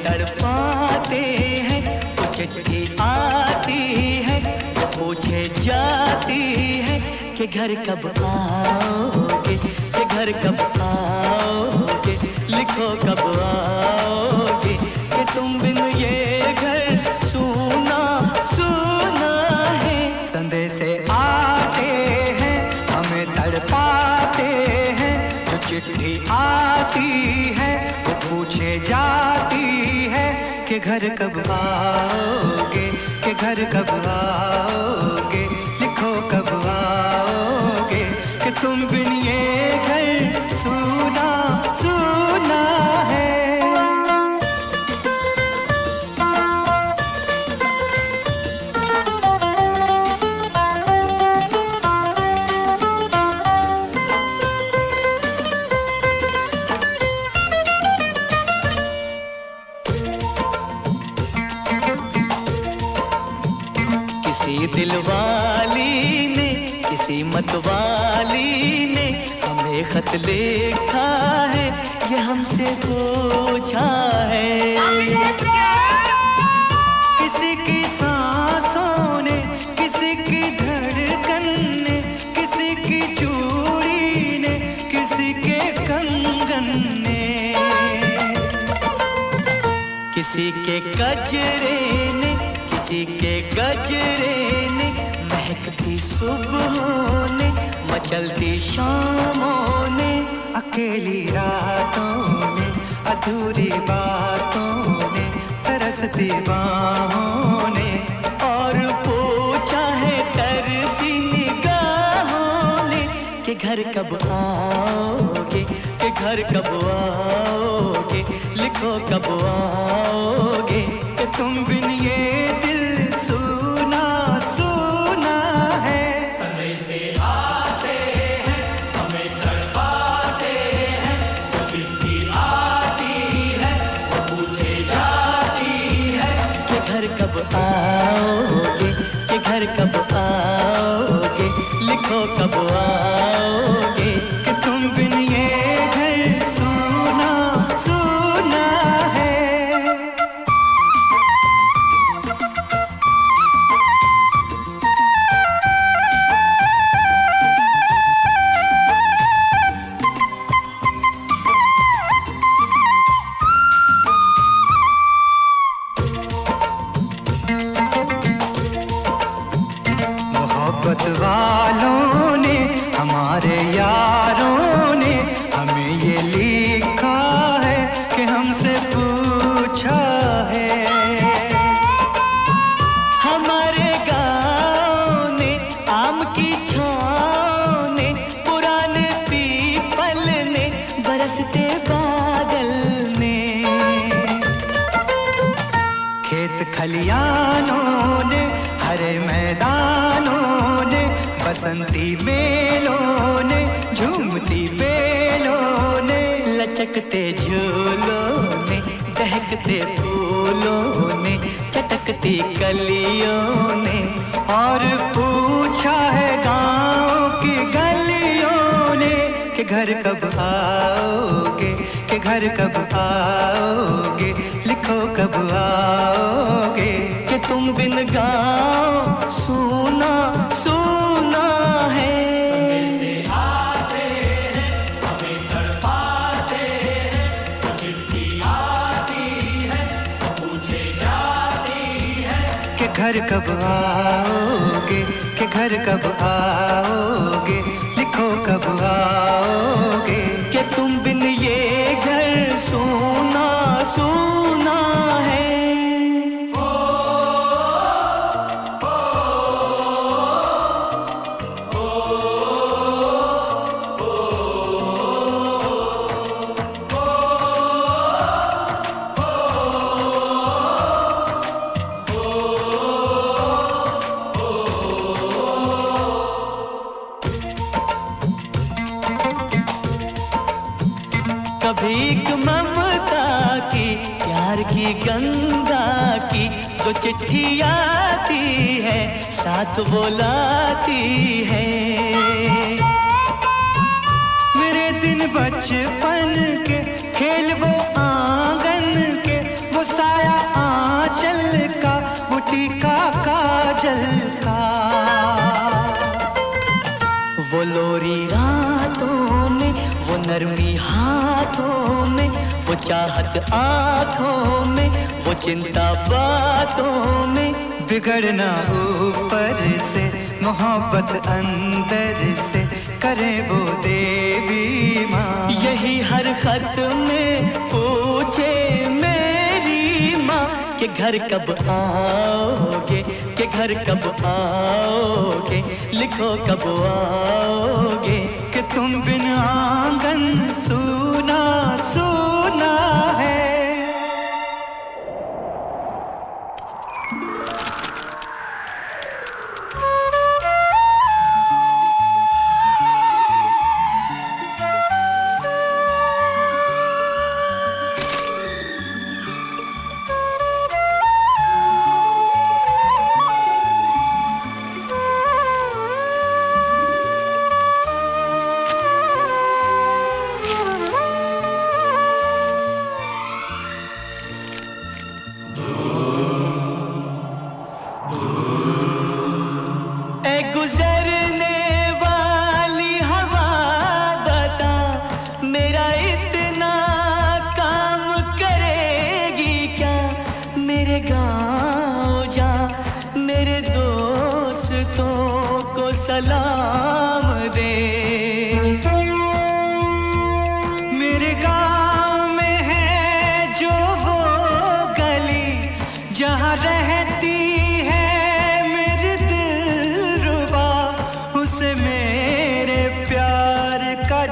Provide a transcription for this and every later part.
तड़पाते हैं। वो चिट्ठी आती है, वो पूछे जाती है कि घर कब आओगे, कि घर कब आओगे, लिखो कब आओगे, कि तुम बिन ये घर सूना सूना है। संदेश आते हैं, हमें तड़पाते हैं। जो चिट्ठी आती है, वो पूछे जाती है कि घर कब आओगे, कि घर कब आओगे, लिखो कब आओगे, कि तुम बिन ये घर सूना सूना है। किसी दिलवाली ने, किसी मतवाली ने हमें खत लिखा है, ये हमसे पूछा है। किसी की सांसों ने, किसी की धड़कन ने, किसी की चूड़ी ने, किसी के कंगन ने, किसी के गजरे ने, किसी के गजरे ने, महकती सुबहों ने, मचलती शामों ने, अकेली रातों ने, अधूरी बातों ने, तरसती बाहों ने, और पूछा है तरसी निगाहों ने कि घर कब आओगे, कि घर कब आओगे, लिखो कब आओगे, कि तुम बिन ये दिल सूना सूना है। संदेश आते हैं, हमें तड़पाते हैं। वो चिट्ठी आती है, वो पूछे जाती है कि घर कब आओगे, कि घर कब आओगे, लिखो कब आओगे, कि तुम बिन ये घर सूना सूना है। मोहब्बत वालों ने, हमारे यारों ने हमें ये लिखा है कि हमसे पूछा है। हमारे गाँव ने, आम की छाँव ने, पुराने पीपल ने, बरसते बादल ने, खेत खलियानों ने, हरे मैदानों ने, बसंती मेलों ने, झूमती बेलों ने, लचकते झूलों ने, दहकते फूलों ने, चटकती कलियों ने, और पूछा है गाँव की गलियों ने कि घर कब आओगे, कि घर कब आओगे, लिखो कब आओगे, कि तुम बिन गाँव सूना सूना है। संदेश आते हैं, हमें तड़पाते हैं। वो चिट्ठी आती है, वो पूछे जाती है कि घर कब आओगे, कि घर कब आओगे, लिखो कब आओगे, कि तुम बिन ये घर सूना सूना है। कभी एक ममता की, प्यार की गंगा की, जो चिट्ठी आती है, साथ वो लाती है। मेरे दिन बचपन के, खेल वो आंगन के, वो नरमी हाथों में, वो चाहत आँखों में, वो चिंता बातों में। बिगड़ना ऊपर से, मोहब्बत अंदर से, करे वो देवी माँ। यही हर खत में पूछे मेरी माँ कि घर कब आओगे, कि घर कब आओगे, लिखो कब आओगे। कि तुम बिन आंगन सूना सूना है। गुजरने वाली हवा बता, मेरा इतना काम करेगी क्या। मेरे गाँव जा, मेरे दोस्तों को सलाम दे। मेरे गाँव में है जो वो गली, जहाँ रहती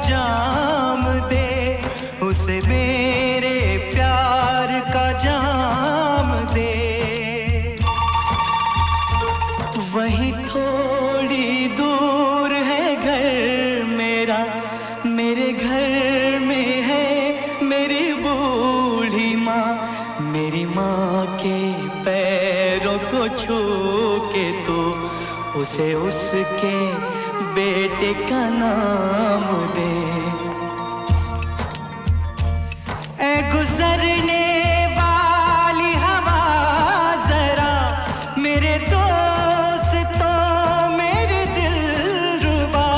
जाम दे, उसे मेरे प्यार का जाम दे। वहीं थोड़ी दूर है घर मेरा, मेरे घर में है मेरी बूढ़ी माँ। मेरी माँ के पैरों को छू के तो उसे उसके बेटे का नाम दे। ऐ गुजरने वाली हवा जरा, मेरे दोस्तों मेरे दिलरुबा,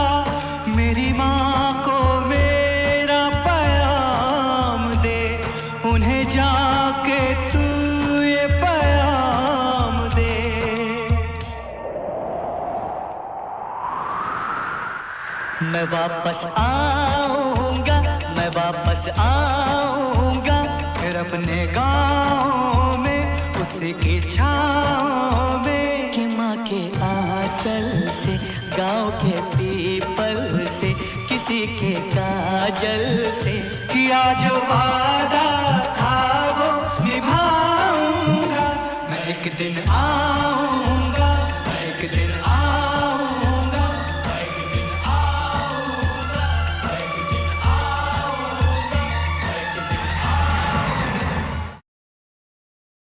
मेरी माँ को मेरा पैगाम दे। उन्हें जाके तू ये पैगाम दे। मैं वापस आऊंगा, मैं वापस आऊंगा, फिर अपने गाँव में उसी की छाँव में। कि माँ के आंचल से, गाँव के पीपल से, किसी के काजल से, किया जो वादा था वो निभाऊंगा। मैं एक दिन